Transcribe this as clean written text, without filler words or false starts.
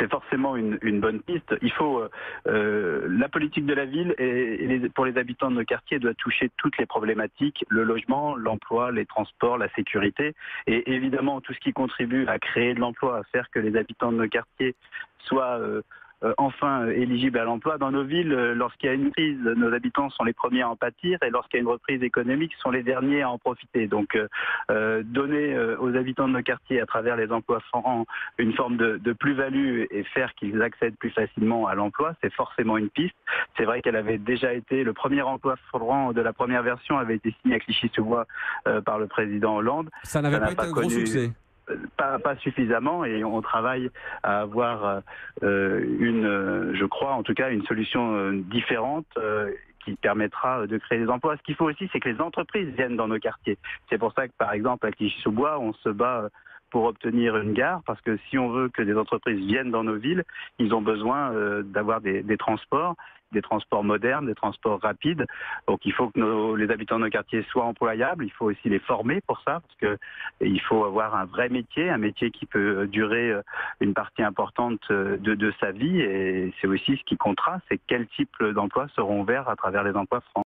c'est forcément une bonne piste. Il faut la politique de la ville pour les habitants de nos quartiers doit toucher toutes les problématiques, le logement, l'emploi, les transports, la sécurité et évidemment tout ce qui contribue à créer de l'emploi, à faire que les habitants de nos quartiers soient enfin éligibles à l'emploi. Dans nos villes, lorsqu'il y a une crise, nos habitants sont les premiers à en pâtir et lorsqu'il y a une reprise économique, sont les derniers à en profiter. Donc donner aux habitants de nos quartiers à travers les emplois francs une forme de plus-value et faire qu'ils accèdent plus facilement à l'emploi, c'est forcément une piste. C'est vrai qu'elle avait déjà été, le premier emploi franc de la première version avait été signé à Clichy-sous-Bois par le président Hollande. Ça n'avait pas été un gros succès. Pas suffisamment et on travaille à avoir je crois en tout cas, une solution différente qui permettra de créer des emplois. Ce qu'il faut aussi, c'est que les entreprises viennent dans nos quartiers. C'est pour ça que, par exemple, à Clichy-sous-Bois, on se bat pour obtenir une gare, parce que si on veut que des entreprises viennent dans nos villes, ils ont besoin d'avoir des transports modernes, des transports rapides. Donc il faut que les habitants de nos quartiers soient employables, il faut aussi les former pour ça, parce que il faut avoir un vrai métier, un métier qui peut durer une partie importante de sa vie, et c'est aussi ce qui comptera, c'est quel type d'emplois seront ouverts à travers les emplois francs.